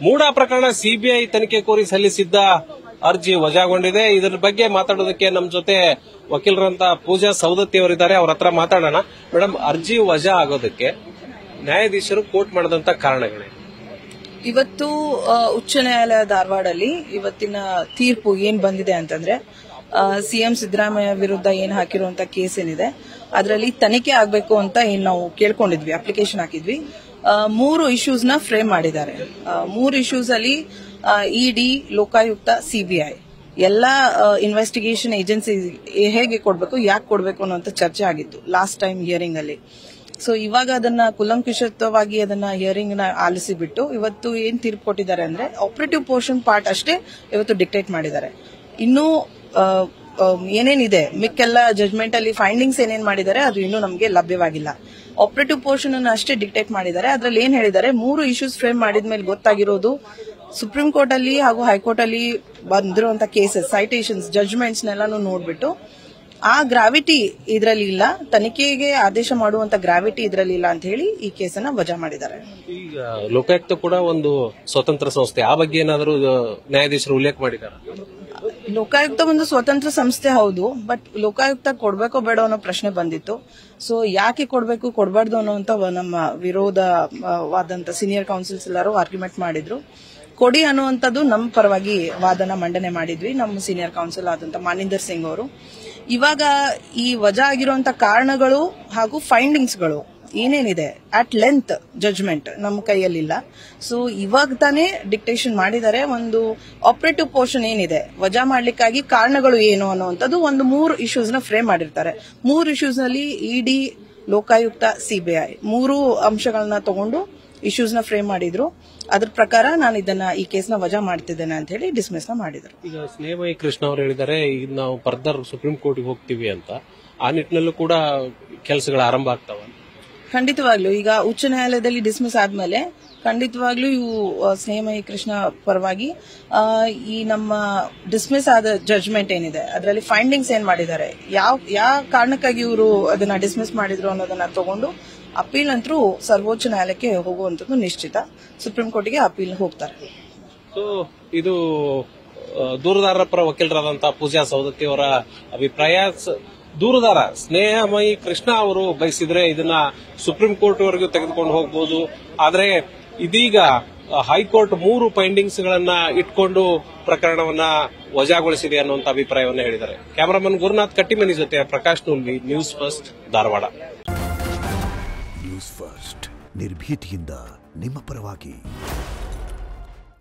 ಮೂಡಾ ಪ್ರಕರಣ ಸಿಬಿಐ ತನಿಖೆ ಕೋರಿ ಸಲ್ಲಿಸಿದ್ದ ಅರ್ಜಿ ವಜಾಗೊಂಡಿದೆ. ಇದರ ಬಗ್ಗೆ ಮಾತಾಡೋದಕ್ಕೆ ನಮ್ಮ ಜೊತೆ ವಕೀಲರಂತ ಪೂಜಾ ಸೌದತ್ತಿ ಅವರಿದ್ದಾರೆ. ಅವ್ರ ಹತ್ರ ಮಾತಾಡೋಣ. ಮೇಡಮ್, ಅರ್ಜಿ ವಜಾ ಆಗೋದಕ್ಕೆ ನ್ಯಾಯಾಧೀಶರು ಕೋರ್ಟ್ ಮಾಡಿದಂತ ಕಾರಣಗಳೇ? ಇವತ್ತು ಉಚ್ಚ ನ್ಯಾಯಾಲಯ ಧಾರವಾಡಲ್ಲಿ ಇವತ್ತಿನ ತೀರ್ಪು ಏನ್ ಬಂದಿದೆ ಅಂತಂದ್ರೆ, ಸಿಎಂ ಸಿದ್ದರಾಮಯ್ಯ ವಿರುದ್ಧ ಏನ್ ಹಾಕಿರುವಂತ ಕೇಸ್ ಏನಿದೆ ಅದರಲ್ಲಿ ತನಿಖೆ ಆಗಬೇಕು ಅಂತ ಏನ್ ನಾವು ಕೇಳ್ಕೊಂಡಿದ್ವಿ, ಅಪ್ಲಿಕೇಶನ್ ಹಾಕಿದ್ವಿ. 3 ಇಶ್ಯೂಸ್ ನ ಫ್ರೇಮ್ ಮಾಡಿದ್ದಾರೆ. 3 ಇಶ್ಯೂಸ್ ಅಲ್ಲಿ ಇಡಿ, ಲೋಕಾಯುಕ್ತ, ಸಿಬಿಐ ಎಲ್ಲಾ ಇನ್ವೆಸ್ಟಿಗೇಷನ್ ಏಜೆನ್ಸಿ ಹೇಗೆ ಕೊಡಬೇಕು, ಯಾಕೆ ಕೊಡಬೇಕು ಅನ್ನೋಂತ ಚರ್ಚೆ ಆಗಿತ್ತು ಲಾಸ್ಟ್ ಟೈಮ್ ಹಿಯರಿಂಗ್ ಅಲ್ಲಿ. ಸೊ ಇವಾಗ ಅದನ್ನ ಕುಲಂಕುಷವಾಗಿ ಅದನ್ನ ಹಿಯರಿಂಗ್ ನ ಆಲಿಸಿಬಿಟ್ಟು ಇವತ್ತು ಏನ್ ತೀರ್ಪು ಕೊಟ್ಟಿದ್ದಾರೆ ಅಂದ್ರೆ ಆಪರೇಟಿವ್ ಪೋರ್ಷನ್ ಪಾರ್ಟ್ ಅಷ್ಟೇ ಇವತ್ತು ಡಿಕ್ಟೇಟ್ ಮಾಡಿದ್ದಾರೆ. ಇನ್ನು ಏನೇನಿದೆ ಮಿಕ್ಕೆಲ್ಲ ಜಜ್ಮೆಂಟ್ ಅಲ್ಲಿ ಫೈಂಡಿಂಗ್ಸ್ ಏನೇನ್ ಮಾಡಿದ್ದಾರೆ ಅದು ಇನ್ನೂ ನಮಗೆ ಲಭ್ಯವಾಗಿಲ್ಲ. ಆಪರೇಟಿವ್ ಪೋರ್ಷನ್ ಅನ್ನು ಅಷ್ಟೇ ಡಿಕ್ಟೇಟ್ ಮಾಡಿದ್ದಾರೆ. ಅದ್ರಲ್ಲಿ ಏನ್ ಹೇಳಿದ್ದಾರೆ, 3 ಇಶ್ಯೂಸ್ ಫ್ರೇಮ್ ಮಾಡಿದ್ಮೇಲೆ ಗೊತ್ತಾಗಿರೋದು ಸುಪ್ರೀಂ ಕೋರ್ಟ್ ಅಲ್ಲಿ ಹಾಗೂ ಹೈಕೋರ್ಟ್ ಅಲ್ಲಿ ಬಂದಿರುವಂತಹ ಕೇಸಸ್, ಸೈಟೇಷನ್ಸ್, ಜಜ್ಮೆಂಟ್ಸ್ ನೆಲ್ಲಾನು ನೋಡ್ಬಿಟ್ಟು ಆ ಗ್ರಾವಿಟಿ ಇದರಲ್ಲಿ ಇಲ್ಲ, ತನಿಖೆಗೆ ಆದೇಶ ಮಾಡುವಂತ ಗ್ರಾವಿಟಿ ಇದರಲ್ಲಿ ಇಲ್ಲ ಅಂತ ಹೇಳಿ ಈ ಕೇಸನ್ನ ವಜಾ ಮಾಡಿದ್ದಾರೆ. ಈಗ ಲೋಕಾಯುಕ್ತ ಕೂಡ ಒಂದು ಸ್ವತಂತ್ರ ಸಂಸ್ಥೆ, ಆ ಬಗ್ಗೆ ಏನಾದರೂ ನ್ಯಾಯಾಧೀಶರು ಉಲ್ಲೇಖ ಮಾಡಿದ್ದಾರೆ? ಲೋಕಾಯುಕ್ತ ಒಂದು ಸ್ವತಂತ್ರ ಸಂಸ್ಥೆ ಹೌದು, ಬಟ್ ಲೋಕಾಯುಕ್ತ ಕೊಡ್ಬೇಕೋ ಬೇಡ ಅನ್ನೋ ಪ್ರಶ್ನೆ ಬಂದಿತ್ತು. ಸೊ ಯಾಕೆ ಕೊಡಬೇಕು ಕೊಡಬಾರ್ದು ಅನ್ನೋಂತ ನಮ್ಮ ವಿರೋಧವಾದಂತ ಸೀನಿಯರ್ ಕೌನ್ಸಿಲ್ಸ್ ಎಲ್ಲರೂ ಆರ್ಗ್ಯುಮೆಂಟ್ ಮಾಡಿದ್ರು. ಕೊಡಿ ಅನ್ನುವಂಥದ್ದು ನಮ್ಮ ಪರವಾಗಿ ವಾದನ ಮಂಡನೆ ಮಾಡಿದ್ವಿ, ನಮ್ಮ ಸೀನಿಯರ್ ಕೌನ್ಸಿಲ್ ಆದಂತ ಮಾನಿಂದರ್ ಸಿಂಗ್ ಅವರು. ಇವಾಗ ಈ ವಜಾ ಆಗಿರುವಂತ ಕಾರಣಗಳು ಹಾಗೂ ಫೈಂಡಿಂಗ್ಸ್ಗಳು ಏನೇನಿದೆ ಅಟ್ ಲೆಂತ್ ಜಜ್ಮೆಂಟ್ ನಮ್ಮ ಕೈಯಲ್ಲಿಲ್ಲ. ಸೊ ಇವಾಗ ತಾನೇ ಡಿಕ್ಟೇಷನ್ ಮಾಡಿದ್ದಾರೆ. ಒಂದು ಆಪರೇಟಿವ್ ಪೋರ್ಷನ್ ಏನಿದೆ ವಜಾ ಮಾಡ್ಲಿಕ್ಕಾಗಿ ಕಾರಣಗಳು ಏನು ಅನ್ನುವಂಥದ್ದು ಒಂದು 3 ಇಶ್ಯೂಸ್ ನ ಫ್ರೇಮ್ ಮಾಡಿರ್ತಾರೆ. 3 ಇಶ್ಯೂಸ್ ನಲ್ಲಿ ಇಡಿ, ಲೋಕಾಯುಕ್ತ, ಸಿಬಿಐ 3 ಅಂಶಗಳನ್ನ ತಗೊಂಡು ಇಶ್ಯೂಸ್ ನ ಫ್ರೇಮ್ ಮಾಡಿದ್ರು. ಅದ್ರ ಪ್ರಕಾರ ನಾನು ಈ ಕೇಸ್ನ ವಜಾ ಮಾಡ್ತಿದ್ದೇನೆ ಅಂತ ಹೇಳಿ ಡಿಸ್ಮಿಸ್ ನ ಮಾಡಿದ್ರು. ಈಗ ಸ್ನೇಹಮಯಿ ಕೃಷ್ಣ ಅವರು ಹೇಳಿದ್ದಾರೆ, ಈಗ ನಾವು ಫರ್ದರ್ ಸುಪ್ರೀಂ ಕೋರ್ಟ್ಗೆ ಹೋಗ್ತೀವಿ ಅಂತ. ಆ ನಿಟ್ಟಿನಲ್ಲೂ ಕೂಡ ಕೆಲಸಗಳು ಆರಂಭ ಆಗ್ತಾವ? ಖಂಡಿತವಾಗ್ಲೂ ಈಗ ಉಚ್ಚ ನ್ಯಾಯಾಲಯದಲ್ಲಿ ಡಿಸ್ಮಿಸ್ ಆದ್ಮೇಲೆ ಖಂಡಿತವಾಗ್ಲೂ ಇವು ಸ್ನೇಹಮಯಿ ಕೃಷ್ಣ ಪರವಾಗಿ ಈ ನಮ್ಮ ಡಿಸ್ಮಿಸ್ ಆದ ಜಜ್ಮೆಂಟ್ ಏನಿದೆ ಅದರಲ್ಲಿ ಫೈಂಡಿಂಗ್ಸ್ ಏನ್ ಮಾಡಿದ್ದಾರೆ, ಯಾವ ಕಾರಣಕ್ಕಾಗಿ ಇವರು ಅದನ್ನ ಡಿಸ್ಮಿಸ್ ಮಾಡಿದ್ರು ಅನ್ನೋದನ್ನ ತಗೊಂಡು ಅಪೀಲ್ ಅಂತೂ ಸರ್ವೋಚ್ಚ ನ್ಯಾಯಾಲಯಕ್ಕೆ ಹೋಗುವಂತದ್ದು ನಿಶ್ಚಿತ. ಸುಪ್ರೀಂ ಕೋರ್ಟ್ಗೆ ಅಪೀಲ್ ಹೋಗ್ತಾರೆ. ಸೊ ಇದು ದೂರುದಾರರ ಪರ ವಕೀಲರಾದಂತಹ ಪೂಜಾ ಸೌದತ್ತಿ ಅವರ ಅಭಿಪ್ರಾಯ. ದೂರುದಾರ ಸ್ನೇಹಮಯಿ ಕೃಷ್ಣ ಅವರು ಬಯಸಿದ್ರೆ ಇದನ್ನ ಸುಪ್ರೀಂ ಕೋರ್ಟ್ ವರೆಗೂ ತೆಗೆದುಕೊಂಡು ಹೋಗಬಹುದು. ಆದ್ರೆ ಇದೀಗ ಹೈಕೋರ್ಟ್ 3 ಫೈಂಡಿಂಗ್ಸ್ ಗಳನ್ನ ಇಟ್ಕೊಂಡು ಪ್ರಕರಣವನ್ನ ವಜಾಗೊಳಿಸಿದೆ ಅನ್ನುವಂತ ಅಭಿಪ್ರಾಯವನ್ನ ಹೇಳಿದ್ದಾರೆ. ಕ್ಯಾಮರಾಮನ್ ಗುರುನಾಥ್ ಕಟ್ಟಿಮನಿ ಜೊತೆ Prakash Noolvi, news first, Dharwad. News first ನಿರ್ಭೀತಿಯಿಂದ ನಿಮ್ಮ ಪರವಾಗಿ.